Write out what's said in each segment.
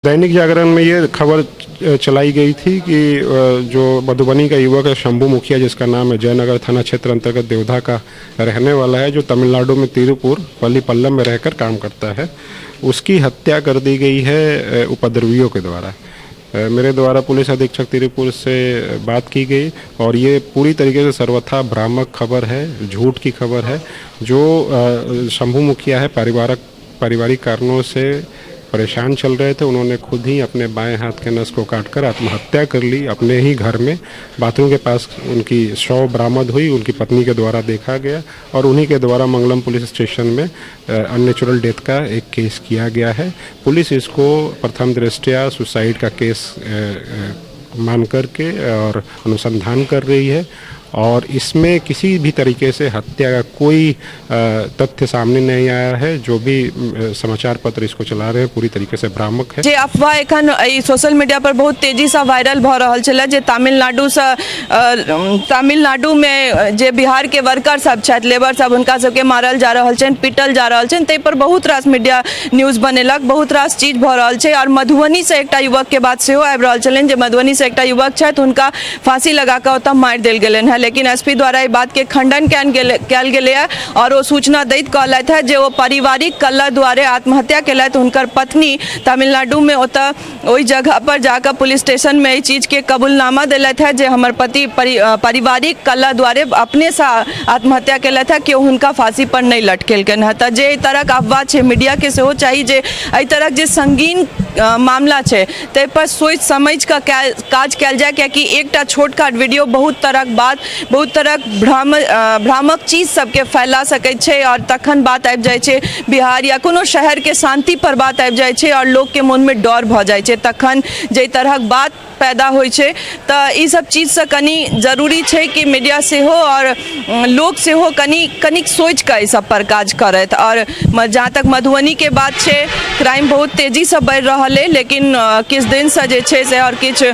दैनिक जागरण में ये खबर चलाई गई थी कि जो मधुबनी का युवक है शंभू मुखिया, जिसका नाम है, जयनगर थाना क्षेत्र अंतर्गत देवधा का रहने वाला है, जो तमिलनाडु में तिरुपुर पल्लीपल्लम में रहकर काम करता है, उसकी हत्या कर दी गई है उपद्रवियों के द्वारा। मेरे द्वारा पुलिस अधीक्षक तिरुपुर से बात की गई और ये पूरी तरीके से सर्वथा भ्रामक खबर है, झूठ की खबर है। जो शंभू मुखिया है पारिवारिक कारणों से परेशान चल रहे थे, उन्होंने खुद ही अपने बाएं हाथ के नस को काटकर आत्महत्या कर ली। अपने ही घर में बाथरूम के पास उनकी शव बरामद हुई, उनकी पत्नी के द्वारा देखा गया और उन्हीं के द्वारा मंगलम पुलिस स्टेशन में अननेचुरल डेथ का एक केस किया गया है। पुलिस इसको प्रथम दृष्टया सुसाइड का केस मान करके और अनुसंधान कर रही है और इसमें किसी भी तरीके से हत्या का कोई तथ्य सामने नहीं आया है। जो भी समाचार पत्र इसको चला रहे हैं पूरी तरीके से भ्रामक है। जे अफवाह एखन सोशल मीडिया पर बहुत तेजी से वायरल भ रहल छलै जे तमिलनाडु में जे बिहार के वर्कर सब छथि, लेबर सब, हुनका सबके मारल जा रहल छनि, पीटल जा रहल छनि, तै पर बहुत रास मीडिया न्यूज बनेलक, बहुत रास चीज भ रहल छै। और मधुबनी से एकटा युवक के बात सेहो आबि रहल छलनि जे मधुबनी से एकटा युवक छथि, हुनका फांसी लगा कऽ ओतऽ मारि देल गेलनि है, लेकिन एसपी द्वारा बात के खंडन कयल गेलै है और वो सूचना दैत कहलथि है जे वो पारिवारिक कलह द्वारे आत्महत्या केलथि। हुनकर पत्नी तमिलनाडु में ओतऽ ओहि जगह पर जाकर पुलिस स्टेशन में एहि चीज के कबूलनामा देलथि है जे हमर पति पारिवारिक कलह द्वारे अपने से आत्महत्या केलथि है, कि हुनका फांसी पर नहीं लटकेलकनि है। तऽ जे एहि तरहक अफवाह छै, मीडिया के सेहो चाही जे एहि तरहक जे संगीन मामला छै तै पर सोच समझ कऽ काज कयल जाय, कियाकि एकटा छोटकाट वीडियो बहुत तरहक बात, बहुत तरह भ्रामक चीज सबके फैला सकै छै और तखन बात आबि जाइ छै बिहार या कोनो शहर के शांति पर बात आबि जाइ छै और लोग के मन में डर भ जाइ छै। तखन जे तरहक बात पैदा होइ छै तऽ ई सब चीज से कनी जरूरी छै कि मीडिया सेहो और लोग सेहो कनिक सोच कऽ ई सब पर काज करथि। और जहाँ तक मधुबनी के बात छै, क्राइम बहुत तेजी से बढ़ि रहल है, लेकिन किछु दिन से जे छै से और किछु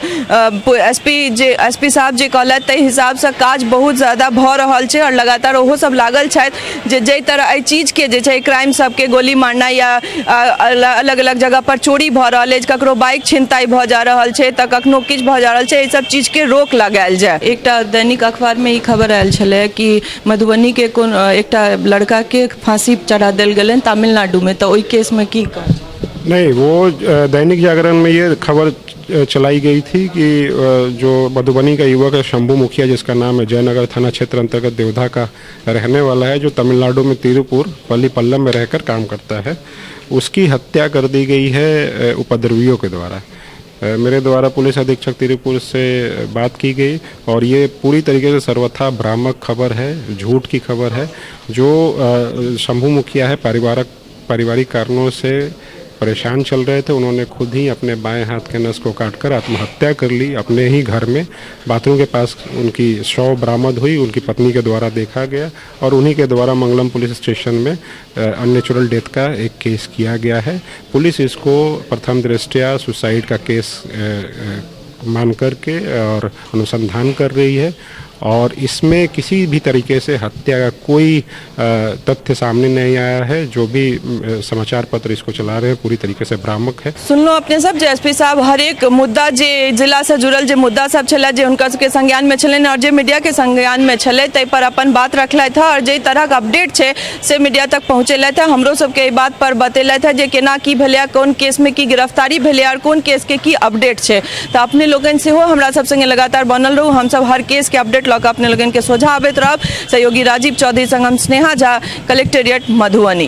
एसपी साहब जे कहलथि ताहि हिसाब से काज बहुत ज़्यादा भ रहल छै और लगातार ओहो सब लागल छथि जे जै तरह एहि चीज के जे छै क्राइम सबके गोली मारना या अलग अलग जगह पर चोरी भ रहल अछि, ककरो बाइक छिनताई भ जा रहल छै तऽ कखनो किछु भ जा रहल छै, एहि सब चीज के रोक लगायल जाय। एकटा दैनिक अखबार में ई खबर आयल छलै कि मधुबनी के कोन एकटा लड़का के फांसी चढ़ा देल गेलनि तमिलनाडु में, तऽ ओहि केस में की कहब? नहीं, वो दैनिक जागरण में ये खबर चलाई गई थी कि जो मधुबनी का युवक है शंभू मुखिया, जिसका नाम है, जयनगर थाना क्षेत्र अंतर्गत देवधा का रहने वाला है, जो तमिलनाडु में तिरुपुर पल्लीपल्लम में रहकर काम करता है, उसकी हत्या कर दी गई है उपद्रवियों के द्वारा। मेरे द्वारा पुलिस अधीक्षक तिरुपुर से बात की गई और ये पूरी तरीके से सर्वथा भ्रामक खबर है, झूठ की खबर है। जो शंभू मुखिया है पारिवारिक कारणों से परेशान चल रहे थे, उन्होंने खुद ही अपने बाएं हाथ के नस को काटकर आत्महत्या कर ली। अपने ही घर में बाथरूम के पास उनकी शव बरामद हुई, उनकी पत्नी के द्वारा देखा गया और उन्हीं के द्वारा मंगलम पुलिस स्टेशन में अननेचुरल डेथ का एक केस किया गया है। पुलिस इसको प्रथम दृष्टया सुसाइड का केस मान करके और अनुसंधान कर रही है और इसमें किसी भी तरीके से हत्या का कोई तथ्य सामने नहीं आया है। जो भी समाचार पत्र इसको चला रहे हैं पूरी तरीके से भ्रामक है। सुन लो अपने सब जे एसपी साहब हर एक मुद्दा जे जिला से जुड़ल जे मुद्दा सब छलै जे हुनका सबके संज्ञान में छलनि और जे मीडिया के संज्ञान में छलै तै पर अपन बात रखलथि और जे तरहक अपडेट छै से मीडिया तक पहुँचेलथि है। हमरो सबके एहि बात पर बतेलथि है जे केना की भेलै, कोन केस में की गिरफ्तारी भेलै और कोन केस के की अपडेट छै। तऽ अपने लोगन सेहो हमरा सब संगे लगातार बनल रहू, हम सब हर केस के अपडेट लऽ कऽ अपने लोगन के सोझा आबैत रहब। सहयोगी राजीव चौधरी संग हम स्नेहा झा, कलेक्टेरिएट मधुबनी।